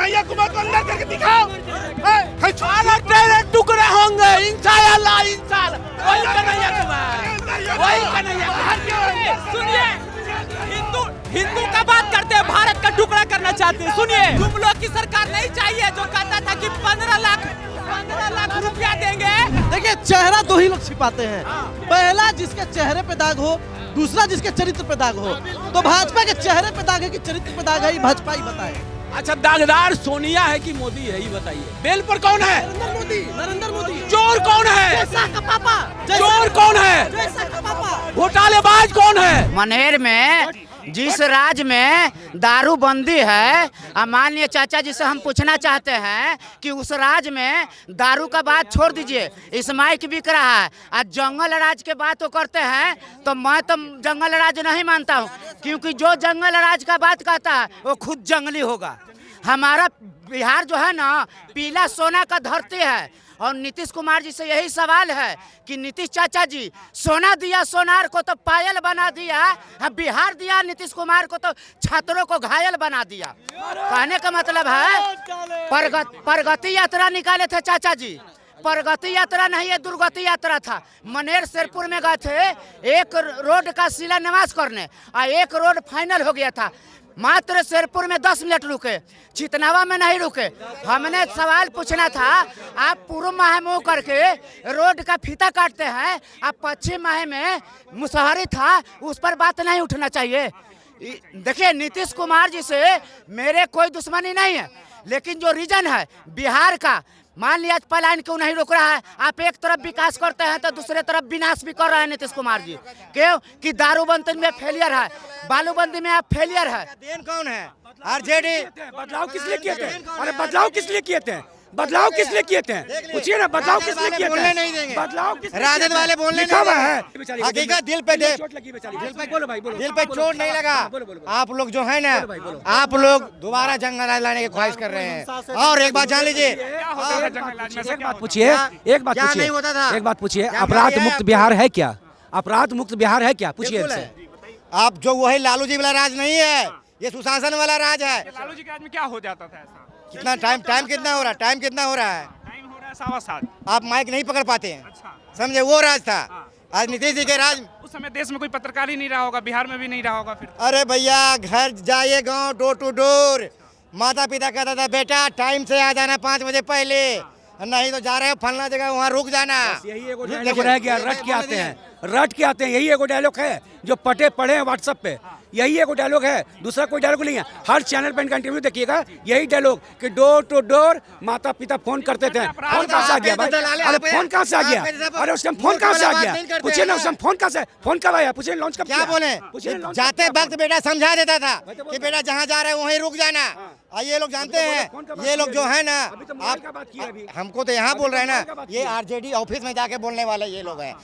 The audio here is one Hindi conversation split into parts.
कन्हैया कुमार को अंदर करके दिखाओ। तेरे टुकड़े होंगे इंशाअल्लाह इंशाअल्लाह। वही कन्हैया कुमार, वही कन्हैया कुमार। सुनिए, हिंदू का बात करते हैं, भारत का टुकड़ा करना चाहते हैं। सुनिए, तुम लोग की सरकार नहीं चाहिए जो कहता था कि 15 लाख रुपया देंगे। देखिए, चेहरा दो ही लोग छिपाते हैं, पहला जिसके चेहरे पे दाग हो, दूसरा जिसके चरित्र पे दाग हो। तो भाजपा के चेहरे पे दाग है कि चरित्र पे दाग है, भाजपा ही बताए। अच्छा, दागदार सोनिया है कि मोदी है, ये बताइए। बेल पर कौन है? नरेंद्र मोदी। चोर कौन है? जैसा का पापा। चोर कौन है? जैसा का पापा। घोटालेबाज कौन है? मनेर में जिस राज्य में दारू बंदी है, माननीय चाचा जी से हम पूछना चाहते हैं कि उस राज्य में दारू का बात छोड़ दीजिए, इस माइक बिक रहा है। आज जंगल राज के बात वो करते हैं, तो मैं तो जंगल राज नहीं मानता हूँ, क्योंकि जो जंगल राज का बात कहता है वो खुद जंगली होगा। हमारा बिहार जो है ना, पीला सोना का धरती है। और नीतीश कुमार जी से यही सवाल है कि नीतीश चाचा जी, सोना दिया सोनार को तो पायल बना दिया, बिहार दिया नीतीश कुमार को तो छात्रों को घायल बना दिया। कहने का मतलब है प्रगति यात्रा निकाले थे चाचा जी, प्रगति यात्रा नहीं है, दुर्गति यात्रा था। मनेर शेरपुर में गए थे एक रोड का शिलान्यास करने, और एक रोड फाइनल हो गया था। मात्र शेरपुर में 10 मिनट रुके, चितनावा में नहीं रुके। हमने सवाल पूछना था, आप पूर्व माह मुँह करके रोड का फीता काटते हैं, आप पश्चिम माह में मुसहरी था, उस पर बात नहीं उठना चाहिए। देखिए, नीतीश कुमार जी से मेरे कोई दुश्मनी नहीं है, लेकिन जो रीजन है बिहार का, मान लिया पलायन क्यों नहीं रुक रहा है। आप एक तरफ विकास करते हैं तो दूसरे तरफ विनाश भी कर रहे हैं नीतीश कुमार जी। क्यों कि दारूबंदी में फेलियर है, बालूबंदी में आप फेलियर है। देन कौन है? आरजेडी। बदलाव किस लिए किए थे? अरे बदलाव किस लिए किए थे? बदलाव किस लिए किए थे? पूछिए ना, बदलाव किस लिए किए थे? बोलने नहीं देंगे। बदलाव किस लिए? राजद वाले बोलने लिखा हुआ है। हकीकत दिल पे दे, दिल पे चोट नहीं लगा। आप लोग जो है ना, आप लोग दोबारा जंगल राज लाने की ख्वाहिश कर रहे हैं। और एक बात जान लीजिए, एक बात पूछिए, एक बात क्या पूछिए, नहीं होता था? एक बात पूछिए, अपराध मुक्त बिहार है क्या? अपराध मुक्त बिहार है क्या? पूछिए इनसे। आप जो वही लालू जी वाला राज नहीं है, ये सुशासन वाला राज है। लालू जी के राज में क्या हो जाता था ऐसा? कितना टाइम कितना हो रहा है? टाइम कितना हो रहा है? टाइम हो रहा है 7:15। आप माइक नहीं पकड़ पाते हैं, अच्छा, समझे? वो राज था। आज नीतीश जी के राज, उस समय देश में कोई पत्रकार ही नहीं रहा होगा, बिहार में भी नहीं रहा होगा। फिर अरे भैया, घर जाइए गांव, डोर टू डोर, माता पिता कहता था बेटा टाइम से आ जाना 5 बजे पहले, नहीं तो जा रहे हो फलना जगह, वहाँ रुक जाना। यही एगो डायलॉग रह गया, रट के आते हैं, रट के आते हैं। यही एगो डायलॉग है जो पढ़े हैं व्हाट्सएप पे, यही एगो डायलॉग है, दूसरा कोई डायलॉग नहीं है। हर चैनल पे इनका इंटरव्यू देखिएगा, यही डायलॉग कि डोर टू डोर माता पिता फोन करते थे। फोन कहाँ से आ गया भाई? अरे फोन कहाँ से आ गया? अरे उस टाइम फोन कहाँ से आ गया? पूछिए ना, उस टाइम फोन कहाँ से, फोन कब आया? पूछिए लॉन्च कब क्या बोले? जाते वक्त बेटा समझा देता था कि बेटा जहाँ जा रहे हैं वहीं रुक जाना। ये लोग जानते हैं, ये लोग जो है ना, आप हमको तो यहाँ बोल रहे हैं ना, ये आरजेडी ऑफिस में जाके बोलने वाले ये लोग हैं।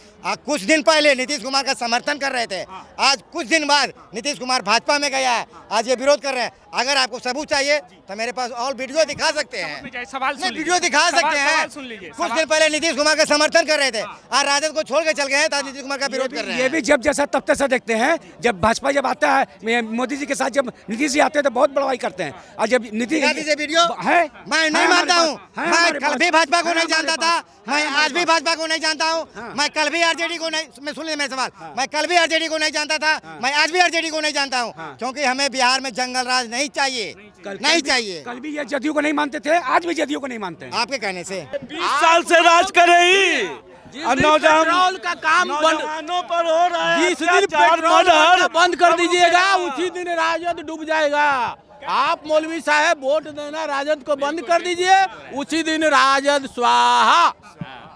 कुछ दिन पहले नीतीश कुमार का समर्थन कर रहे थे, आज कुछ दिन बाद नीतीश कुमार भाजपा में गया है, आज ये विरोध कर रहे हैं। अगर आपको सबूत चाहिए तो मेरे पास और वीडियो दिखा सकते हैं, सवाल वीडियो दिखा सकते हैं। कुछ दिन पहले नीतीश कुमार का समर्थन कर रहे थे, आज राजद को छोड़ के चल गए हैं, तो नीतीश कुमार का विरोध कर रहे हैं। ये भी जब जैसा तब तैसा देखते हैं। जब भाजपा जब आता है, मोदी जी के साथ जब नीतीश जी आते हैं तो बहुत बड़ाई करते हैं। और जब नीतीश वीडियो है, मैं नहीं मानता हूँ। मैं कल भी भाजपा को नहीं जानता था, मैं आज भी भाजपा को नहीं जानता हूँ। मैं कल भी आरजेडी को नहीं, मैं सुन लीजिए मेरा सवाल, मैं कल भी आरजेडी को नहीं जानता था, मैं आज भी आरजेडी को नहीं जानता हूँ, क्योंकि हमें बिहार में जंगल राज नहीं चाहिए, नहीं चाहिए। कल भी ये जदयू को नहीं मानते थे, आज भी जदयू को नहीं मानते हैं। आपके कहने से 20 साल से राज कर रही, पेट्रोल का काम नौजवानों पर हो रहा है। 20 दिन पेट्रोल बंद कर दीजिएगा, उसी दिन राजद डूब जाएगा। आप मौलवी साहब वोट देना राजद को बंद कर दीजिए, उसी दिन राजद स्वाहा।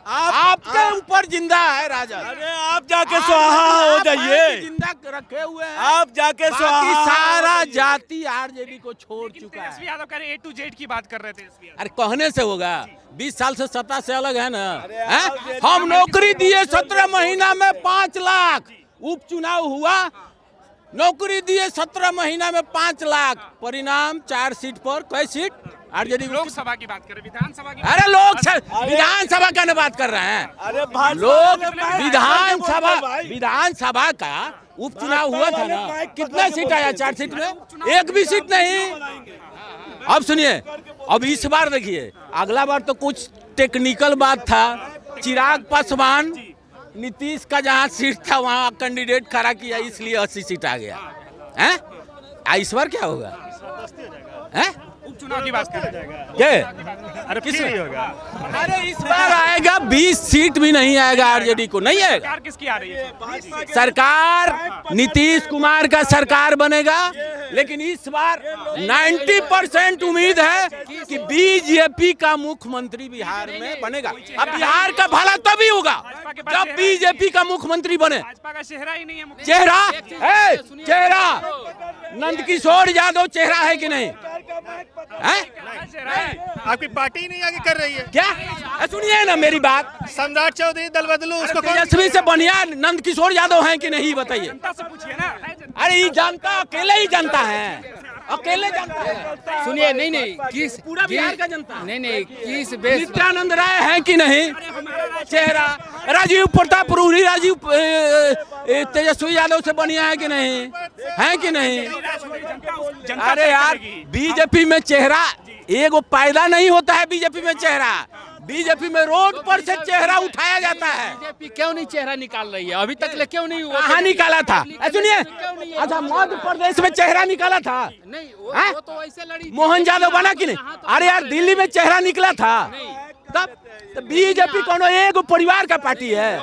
आपके ऊपर जिंदा है राजद। अरे आप जाके स्वाहा हो जाइए, जिंदा रखे हुए हैं। आप जाके स्वाहा। सारा जाति आरजेडी को छोड़ चुका है। एसपी यादव कह रहे A to Z की बात कर रहे थे। अरे कहने से होगा, 20 साल से सत्ता से अलग है ना। हम नौकरी दिए 17 महीना में 5 लाख, उपचुनाव हुआ, नौकरी दिए 17 महीना में 5 लाख, परिणाम 4 सीट पर, कई सीट आरजेडी। लोकसभा की बात करें, विधानसभा की? अरे विधानसभा का न बात कर रहे हैं। अरे लोग विधानसभा का उपचुनाव हुआ था ना, कितना सीट आया? 4 सीट में, एक भी सीट नहीं। अब सुनिए, अब इस बार देखिए, अगला बार तो कुछ टेक्निकल बात था, चिराग पासवान नीतीश का जहाँ सीट था वहाँ कैंडिडेट खड़ा किया, इसलिए 80 सीट आ गया है। इस बार क्या होगा? हैं? उपचुनाव की बात कर रहे हैं। क्या? अरे किस नहीं होगा? अरे इस बार आएगा 20 सीट भी नहीं आएगा, आरजेडी को नहीं आएगा। सरकार किसकी आ रही है? सरकार नीतीश कुमार का सरकार बनेगा, लेकिन इस बार 90% उम्मीद है कि बीजेपी का मुख्यमंत्री बिहार में बनेगा। अब बिहार का भला तभी होगा जब बीजेपी का मुख्यमंत्री बने। भाजपा का चेहरा ही नहीं है मुख्य। चेहरा नंदकिशोर यादव चेहरा है कि नहीं है? आपकी पार्टी नहीं आगे कर रही है क्या? सुनिए ना मेरी बात, सम्राट चौधरी दल बदलू उसको तेजस्वी से बढ़िया नंदकिशोर यादव हैं कि नहीं बताइए। जनता से पूछिए ना। अरे ये जनता अकेले ही जनता है, अकेले जनता है। सुनिए, नहीं किस पूरा बिहार का जनता है। नहीं किस बेस नित्यानंद राय है कि नहीं चेहरा? राजीव प्रताप रूढ़ी, राजीव तेजस्वी यादव से बढ़िया है कि नहीं, है कि नहीं? अरे यार, बीजेपी में चेहरा एगो पैदा नहीं होता है। बीजेपी में चेहरा, बीजेपी में रोड पर से चेहरा उठाया जाता है। बीजेपी क्यों नहीं चेहरा निकाल रही है? अभी तक ले क्यों नहीं हुआ? कहाँ निकाला था? सुनिए, अच्छा मध्य प्रदेश में चेहरा निकाला था? नहीं, हैं? वो तो ऐसे लड़ी। मोहन यादव बना कि नहीं? अरे यार, दिल्ली में चेहरा निकला था तब। तो बीजेपी कोनो एक परिवार का पार्टी है।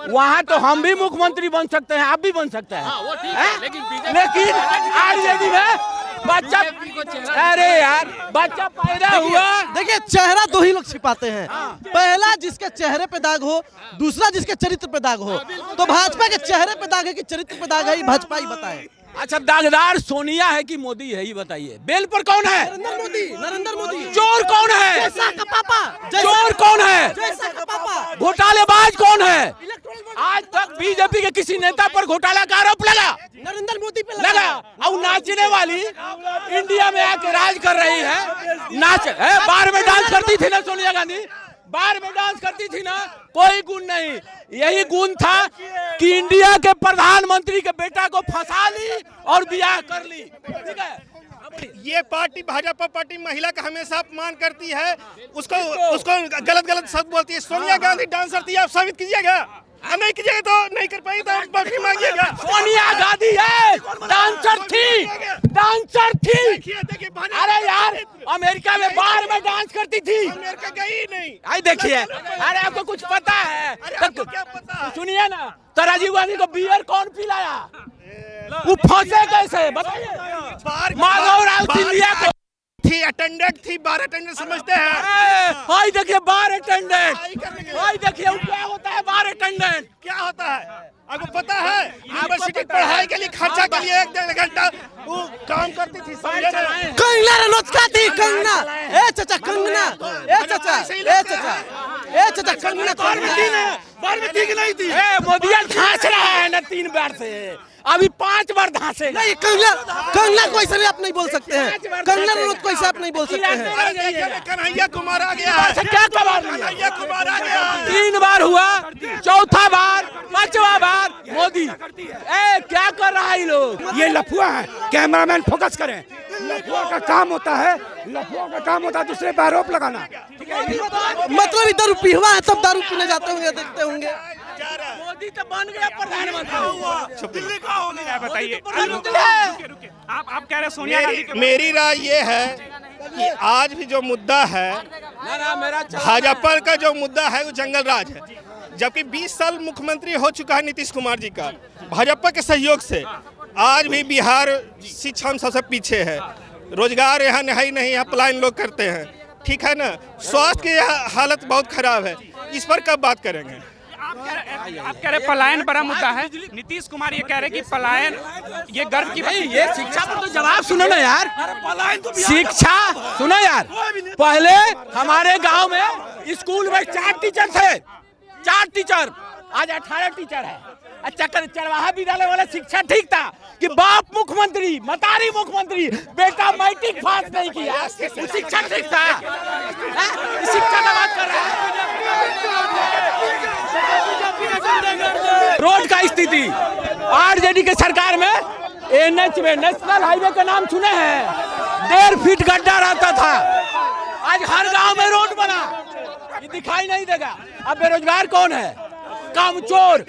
वहाँ तो हम भी मुख्यमंत्री बन सकते हैं, आप भी बन सकते हैं, लेकिन आरजेडी में बच्चा, अरे यार बच्चा पैदा हुआ। देखिए, चेहरा दो ही लोग छिपाते हैं। पहला जिसके चेहरे पे दाग हो, दूसरा जिसके चरित्र पे दाग हो। तो भाजपा के चेहरे पे दाग है कि चरित्र पे दाग है, ये भाजपा ही बताए। अच्छा, दागदार सोनिया है कि मोदी है, ये बताइए। बेल पर कौन है? नरेंद्र मोदी। चोर कौन है? जैसा का पापा। चोर कौन है? जैसा का पापा। घोटालेबाज कौन है? आज तक बीजेपी के किसी नेता पर घोटाला का आरोप लगा? नरेंद्र मोदी पे लगा। और नाचने वाली इंडिया में आके राज कर रही है। नाच बार में डांस करती थी ना सोनिया गांधी, बार में डांस करती थी ना। कोई गुण नहीं, यही गुण था कि इंडिया के प्रधानमंत्री के बेटा को फंसा ली और ब्याह कर ली। ठीक है, ये पार्टी भाजपा पार्टी महिला का हमेशा अपमान करती है, उसको गलत शब्द बोलती है। सोनिया गांधी डांसर थी, आप साबित कीजिएगा। नहीं कीजिएगा तो नहीं कर पाई तो माफी मांगिएगा। सोनिया गांधी है डांसर थी, डांसर थी। अरे यार, अमेरिका में बार में डांस करती थी। अमेरिका गई नहीं। आई देखिए, अरे आपको कुछ पता है? आपको क्या पता? सुनिए ना, तो राजीव गांधी को बियर कौन पिलाया? वो फंसे कैसे बताइए? माधव राव सिंधिया को थी अटेंडेंट थी, बार अटेंडेंट समझते हैं। हाय देखिए, बार अटेंडेंट। हाय देखिए, वो क्या होता है बार अटेंडेंट? क्या होता है आपको पता है? यूनिवर्सिटी पढ़ाई के लिए खर्चा के लिए 1-1.5 घंटा वो काम करती थी। कंगना रनौत क्या थी? कंगना, ए चाचा कंगना, ए चाचा, ए चाचा, ए चाचा कंगना। बार में थी कि नहीं थी? मोदिया धांस रहा है ना 3 बार से, अभी 5 बार धांसेगा। नहीं, कंगना को ऐसे आप नहीं बोल सकते हैं। कंगना रनौत को ऐसे आप नहीं बोल सकते हैं। कन्हैया कुमार आ गया है। क्या कबार? कन्हैया कुमार आ गया। 3 बार हुआ, 4था बार, 5वां बार मोदी। क्या कर रहा है ये लोग? ये लफुआ है। कैमरामैन फोकस करें। लफुआ का काम होता है, दूसरे पे आरोप लगाना। मतलब इधर पीहुआ है, तब दारू पीने जाते होंगे, देखते होंगे। मोदी तो बन गया प्रधानमंत्री। दिल्ली का हो गया। बताइए, रुकिए। आप कह रहे हैं सोनिया गांधी के मेरी राय ये है कि आज भी जो मुद्दा है, भाजपा का जो मुद्दा है वो जंगल राज है। जबकि 20 साल मुख्यमंत्री हो चुका है नीतीश कुमार जी का, भाजपा के सहयोग से आज भी बिहार शिक्षा में सबसे पीछे है। रोजगार यहाँ नहीं, यहाँ पलायन लोग करते हैं। ठीक है ना, स्वास्थ्य की हालत बहुत खराब है। इस पर कब बात करेंगे? आप कह रहे पलायन बड़ा मुद्दा है। नीतीश कुमार ये कह रहे कि पलायन ये गर्व की बात। ये शिक्षा पर तो जवाब सुनो ना यार। शिक्षा सुनो यार, पहले हमारे गांव में स्कूल में 4 टीचर थे, 4 टीचर, आज 18 टीचर है। अच्छा, चरवाहा विद्यालय वाला शिक्षा ठीक था कि बाप मुख्यमंत्री, मतारी मुख्यमंत्री, बेटा मैट्रिक पास नहीं किया, वो शिक्षा ठीक था? शिक्षा का बात कर रहा है। रोड का स्थिति आरजेडी के सरकार में एनएच में, नेशनल हाईवे का नाम सुने हैं? 1.5 फीट गड्ढा रहता था। हर गांव में रोड बना, ये दिखाई नहीं देगा। अब बेरोजगार कौन है? कामचोर।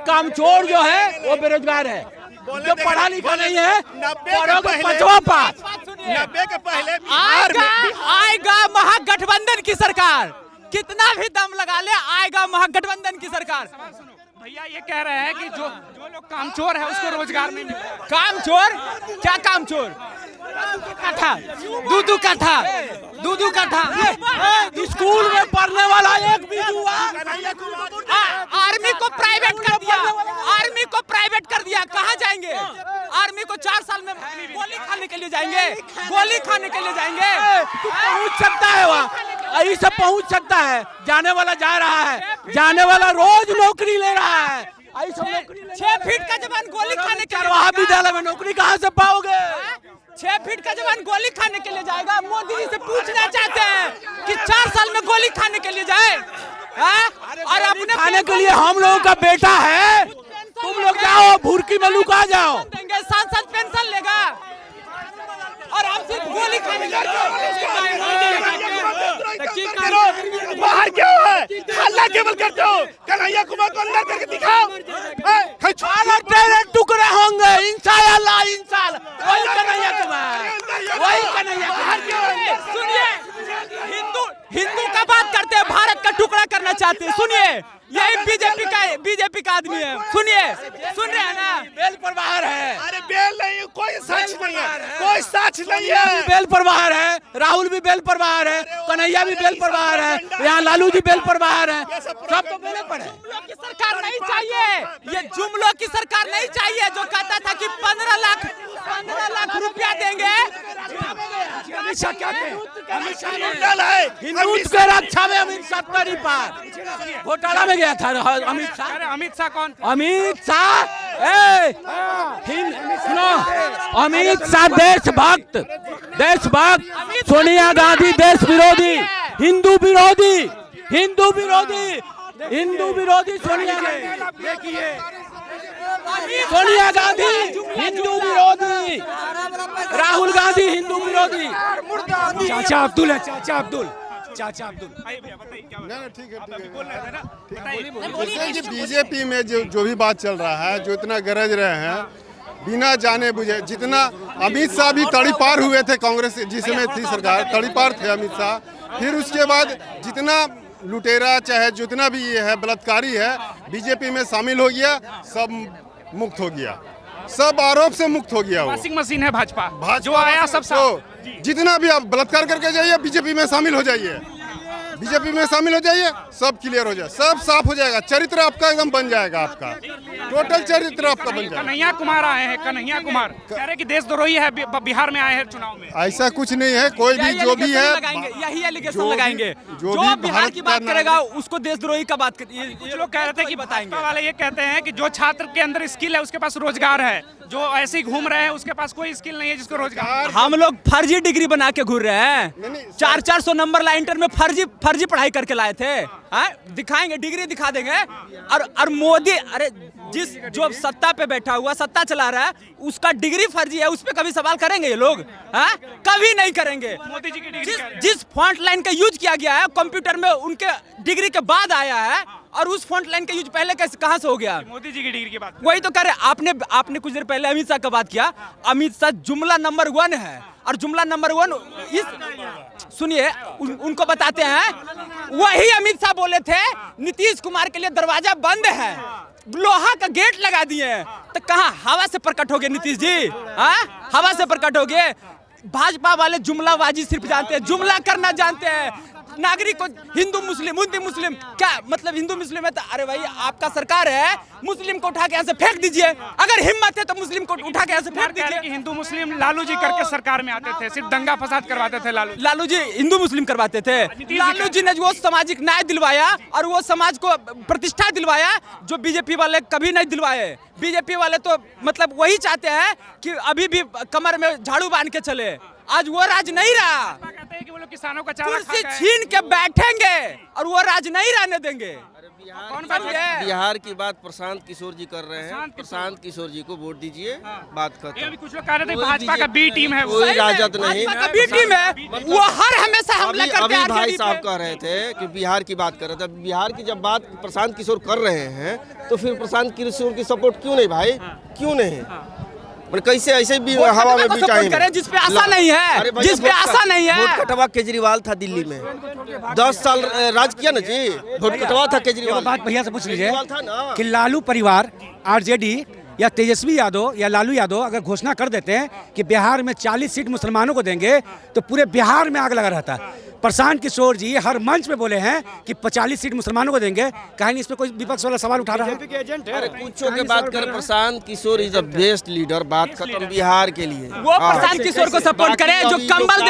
कामचोर जो है वो बेरोजगार है, जो पढ़ा लिखा नहीं है, पांचवा पास। 90 के पहले आएगा महागठबंधन की सरकार, कितना भी दम लगा ले, आएगा महागठबंधन की सरकार। भैया ये कह रहे हैं कि जो लोग कामचोर है उसको रोजगार नहीं मिलेगा। कामचोर? क्या कामचोर? दूधू कट्ठा स्कूल में पढ़ने वाला एक भी युवा आर्मी को प्राइवेट कर दिया, आर्मी को प्राइवेट कर दिया। कहाँ जाएंगे? आर्मी को 4 साल में गोली खाने के लिए जाएंगे, गोली खाने के लिए जाएंगे। पहुंच सकता है वहाँ, यही सब पहुंच सकता है। जाने वाला जा रहा है, जाने वाला रोज नौकरी ले रहा है। 6 फीट का जवान गोली खाने के लिए वहाँ विद्यालय में नौकरी कहाँ से पाओगे? 6 फीट का जवान गोली खाने के लिए जाएगा। मोदी जी से पूछना चाहते हैं कि 4 साल में गोली खाने के लिए जाए, और अपने खाने के लिए हम लोगों का बेटा है। तुम लोग जाओ भुरकी में लुका जाओ। देंगे, सांसद पेंशन लेगा, और हम सिर्फ गोली खाने बाहर क्यों है? हल्ला केवल करते हो। कन्हैया कुमार को अंदर करके दिखाओ। तेरे टुकड़े होंगे इंशाअल्लाह, इंशाअल्लाह। वही कन्हैया कुमार, वही कन्हैया कुमार। सुनिए, हिंदू का बात करते हैं, भारत का टुकड़ा करना चाहते हैं। सुनिए, यही बीजेपी का आदमी है। सुनिए, सुन रहे हैं ना? बेल पर बाहर है। अरे बेल नहीं, कोई सच नहीं है, कोई सच नहीं है। बेल पर बाहर है, राहुल भी बेल पर बाहर है, कन्हैया भी बेल पर बाहर है, यहाँ लालू जी बेल पर बाहर है, सब तो बेल पर है। जुमलों की सरकार नहीं चाहिए, ये जुमलों की सरकार नहीं चाहिए जो कहता था कि 15 लाख रुपया देंगे। अमित शाह क्या कहते हैं? हिंदू के रक्षा में अमित शाह तरी पार घोटाला में गया था। अमित शाह, अमित शाह कौन? अमित शाह, सुनो, अमित शाह देशभक्त, देशभक्त। सोनिया गांधी देश विरोधी, हिंदू विरोधी, हिंदू विरोधी, हिंदू विरोधी। सोनिया गांधी, देखिए, सोनिया गांधी हिंदू विरोधी, राहुल गांधी हिंदू विरोधी। चाचा अब्दुल है, चाचा अब्दुल। आइए भैया बताइए क्या बात नहीं ठीक है, आप अभी बोल रहे थे ना, बताइए। जैसे कि बीजेपी में जो भी बात चल रहा है, जो इतना गरज रहे हैं बिना जाने बुझे, जितना अमित शाह भी तड़ी पार हुए थे कांग्रेस जिस समय थी सरकार, तड़ी पार थे अमित शाह। फिर उसके बाद जितना लुटेरा चाहे जितना भी ये है बलात्कारी है, बीजेपी में शामिल हो गया, सब मुक्त हो गया, सब आरोप से मुक्त हो गया। वो वॉशिंग मशीन है भाजपा, जो भाजपा आया सब तो जितना भी आप बलात्कार करके जाइए, बीजेपी में शामिल हो जाइए, बीजेपी में शामिल हो जाइए, सब क्लियर हो जाए, सब साफ हो जाएगा, चरित्र आपका एकदम बन जाएगा, आपका टोटल चरित्र आपका बन जाएगा। कन्हैया कुमार आए हैं, कन्हैया कुमार कह रहे कि देशद्रोही है, बिहार में आए हैं चुनाव में। ऐसा कुछ नहीं है, कोई भी जो भी है यही एलिगेशन लगाएंगे, जो जो भी बिहार भारत की का बात करेगा उसको देशद्रोही का बात करिए। कुछ लोग कह रहे थे कि भाजपा वाले ये कहते हैं कि जो छात्र के अंदर स्किल है उसके पास रोजगार है, जो ऐसे ही घूम रहे हैं उसके पास कोई स्किल नहीं है जिसको रोजगार। हम लोग फर्जी डिग्री बना के घूर रहे हैं, 400 नंबर ला इंटर में फर्जी पढ़ाई करके लाए थे। दिखाएंगे, डिग्री दिखा देंगे। और मोदी, अरे जो सत्ता पे बैठा हुआ, सत्ता चला रहा है, उसका डिग्री फर्जी है, उस पर कभी सवाल करेंगे ये लोग? कभी नहीं करेंगे। मोदी जी की डिग्री जिस फॉन्ट लाइन का यूज किया गया है कंप्यूटर में, उनके डिग्री के बाद आया है, और उस फॉन्ट लाइन का यूज पहले कैसे कहां से हो गया? मोदी जी की डिग्री की बात। वही तो कह रहे, आपने कुछ देर पहले अमित शाह का बात किया। अमित शाह जुमला नंबर 1 है, और जुमला नंबर 1 सुनिए, उनको बताते हैं, वही अमित शाह बोले थे नीतीश कुमार के लिए दरवाजा बंद है, लोहा का गेट लगा दिए, तो कहाँ हवा से प्रकट हो गए नीतीश जी? हवा से प्रकट हो गए। भाजपा वाले जुमलाबाजी सिर्फ जानते हैं, जुमला करना जानते हैं। नागरिक को हिंदू मुस्लिम क्या मतलब? हिंदू मुस्लिम है तो अरे भाई आपका सरकार है, मुस्लिम को उठा के यहाँ से फेंक दीजिए। अगर हिम्मत है तो मुस्लिम को उठा के यहाँ से फेंक दीजिए। हिंदू मुस्लिम लालू जी करके सरकार में आते थे, सिर्फ दंगा फसाद करवाते थे लालू जी हिंदू मुस्लिम करवाते थे। लालू जी ने वो सामाजिक न्याय दिलवाया और वो समाज को प्रतिष्ठा दिलवाया जो बीजेपी वाले कभी नहीं दिलवाए। बीजेपी वाले तो मतलब वही चाहते हैं कि अभी भी कमर में झाड़ू बांध के चले। आज वो राज नहीं रहा, कहते हैं कि वो लोग किसानों का चारा कुर्सी छीन के बैठेंगे और वो राज नहीं रहने देंगे। कौन बात है? बिहार की बात प्रशांत किशोर जी कर रहे हैं। प्रशांत प्रशांत किशोर जी को वोट दीजिए, बात ये खत्म। अभी कुछ लोग कह रहे थे भाजपा का बी टीम है वो। कोई राजद नहीं। भाजपा का बी टीम है, वो हर हमेशा हमला अभी करते अभी हैं भाई RJD साहब पे। कह रहे थे कि बिहार की बात कर रहे थे। बिहार की जब बात प्रशांत किशोर कर रहे हैं तो फिर प्रशांत किशोर की सपोर्ट क्यों नहीं भाई? क्यों नहीं? कैसे ऐसे भी हवा में भी सपोर्ट करें जिस पे आशा नहीं है, जिस पे आशा नहीं है। वोट कटवा केजरीवाल था दिल्ली में, 10 साल राज किया ना जी। वोट कटवा था एक केजरीवाल। बात भैया से पूछ लीजिए केजरीवाल था ना। कि लालू परिवार आरजेडी या तेजस्वी यादव या लालू यादव अगर घोषणा कर देते हैं कि बिहार में 40 सीट मुसलमानों को देंगे तो पूरे बिहार में आग लगा रहता है। प्रशांत किशोर जी हर मंच पे बोले हैं कि 40 सीट मुसलमानों को देंगे, कहीं इस पे कोई विपक्ष वाला सवाल उठा रहा है? अरे कुछों के बात कर, Prashant Kishor is the best leader. बात खत्म बिहार के लिए। वो प्रशांत किशोर को सपोर्ट करें जो कंबल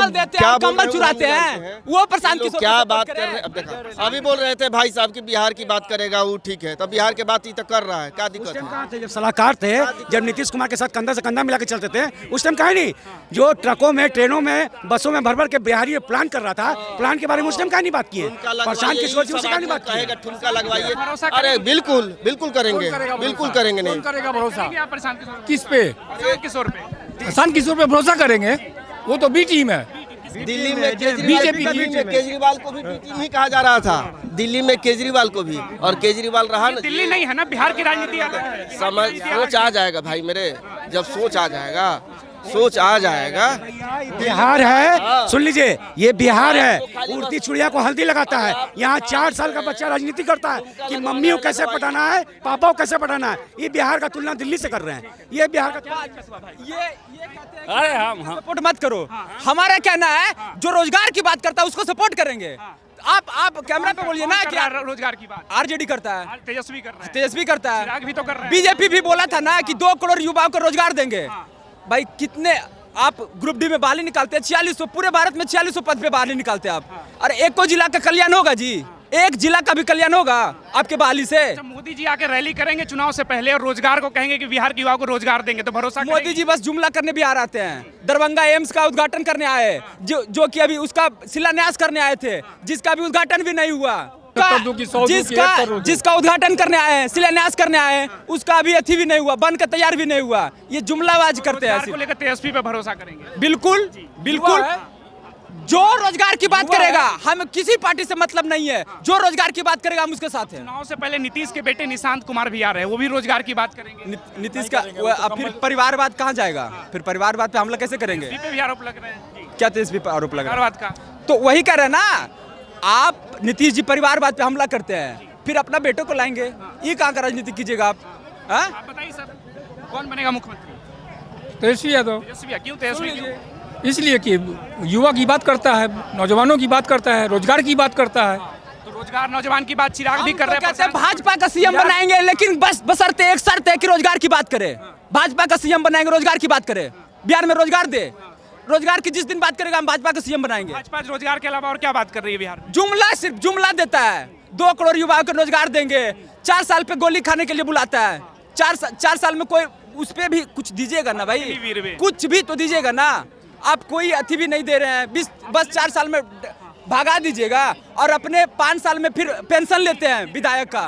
देते हैं, कंबल चुराते हैं, वो प्रशांत किशोर क्या बात कर रहे हैं? अब देखा, अभी बोल रहे थे भाई साहब कि बिहार की बात करेगा वो ठीक है, तब बिहार के बात ही तो कर रहा है, क्या दिक्कत है? कहाँ थे जब सलाहकार थे, जब नीतीश कुमार के साथ कंधा से कंधा मिला के चलते थे, उस टाइम कहा नहीं? जो ट्रकों में, ट्रेनों में, बसों में भर भर के बिहारी ये प्लान कर रहा था, प्लान के बारे में उस टाइम कहा नहीं बात की है? प्रशांत किशोर जी उससे कहा नहीं बात की है? ठुमका लगवाइए। अरे बिल्कुल बिल्कुल करेंगे, बिल्कुल करेंगे। नहीं करेगा भरोसा आप प्रशांत किशोर किस पे? प्रशांत किशोर पे। प्रशांत किशोर पे भरोसा करेंगे, वो तो बी टीम है। दिल्ली में बीजेपी केजरीवाल को भी बी टीम ही कहा जा रहा था। दिल्ली में केजरीवाल को भी, और केजरीवाल रहा ना। दिल्ली नहीं है ना, बिहार की राजनीति अलग है। समझ सोच आ जाएगा भाई मेरे, जब सोच आ जाएगा, सोच आ जाएगा। बिहार है, सुन लीजिए, ये बिहार है। उड़ती चिड़िया को हल्दी लगाता है। यहाँ 4 साल का बच्चा राजनीति करता है कि मम्मी को कैसे पटाना है, पापा को कैसे पटाना है। ये बिहार का तुलना दिल्ली से कर रहे हैं। ये बिहार का ये कहते हैं अरे हम सपोर्ट मत करो। हमारा कहना है जो रोजगार की बात करता है उसको सपोर्ट करेंगे। आप कैमरा पे बोलिए ना कि रोजगार की बात आरजेडी करता है, तेजस्वी कर रहा है, तेजस्वी करता है, चिराग भी तो कर रहा है। बीजेपी भी बोला था ना कि 2 करोड़ युवाओं को रोजगार देंगे। भाई कितने आप ग्रुप डी में बाली निकालते हैं, 4600 पूरे भारत में 4600 पद पे बाली निकालते हैं आप। अरे एक को जिला का कल्याण होगा जी, एक जिला का भी कल्याण होगा आपके बहाली से। जब मोदी जी आके रैली करेंगे चुनाव से पहले और रोजगार को कहेंगे कि बिहार के युवाओं को रोजगार देंगे तो भरोसा मोदी जी बस जुमला करने बिहार आते हैं। दरभंगा एम्स का उद्घाटन करने आए, जो कि अभी उसका शिलान्यास करने आए थे, जिसका भी उद्घाटन भी नहीं हुआ। जिसका उद्घाटन करने आए हैं, शिलान्यास करने आए हैं, उसका अभी अथी भी नहीं हुआ, बन के तैयार भी नहीं हुआ। ये जुमलाबाजी करते हैं। को लेकर तेजस्वी पे भरोसा करेंगे? बिल्कुल बिल्कुल। जो रोजगार की बात करेगा, हम किसी पार्टी से मतलब नहीं है, जो रोजगार की बात करेगा हम उसके साथ हैं। चुनाव से पहले नीतीश के बेटे निशांत कुमार भी आ रहे हैं, वो भी रोजगार की बात करेंगे। नीतीश का अब फिर परिवारवाद कहाँ जाएगा? फिर परिवारवाद पे हमला कैसे करेंगे? पे भी आरोप लग रहे हैं। क्या तेजस्वी पे आरोप लगा? परिवारवाद का तो वही कह रहे हैं ना, आप नीतीश जी परिवारवाद पे हमला करते हैं, फिर अपना बेटों को लाएंगे। ये कहाँ का राजनीति कीजिएगा आप? आप बताइए सर, कौन बनेगा मुख्यमंत्री? तेजस्वी यादव। तेजस्वी क्यों? तेजस्वी क्यों? इसलिए कि युवा की बात करता है, नौजवानों की बात करता है, रोजगार की बात करता है। तो रोजगार नौजवान की बात चिराग भी कर रहे कहते हैं भाजपा का सीएम बनाएंगे, लेकिन बस बशर्ते एक शर्त है कि रोजगार की बात करे। भाजपा का सीएम बनाएंगे, रोजगार की बात करे, बिहार में रोजगार दे। रोजगार की जिस दिन बात करेगा हम भाजपा का सीएम बनाएंगे। भाजपा रोजगार के अलावा और क्या बात कर रही है बिहार? जुमला, सिर्फ जुमला देता है। 2 करोड़ युवाओं को रोजगार देंगे, 4 साल पे गोली खाने के लिए बुलाता है। 4 साल में कोई उस पे भी कुछ दीजिएगा ना भाई, कुछ भी तो दीजिएगा ना। आप कोई अथी भी नहीं दे रहे हैं, बस 4 साल में भागा दीजिएगा और अपने 5 साल में फिर पेंशन लेते हैं विधायक का।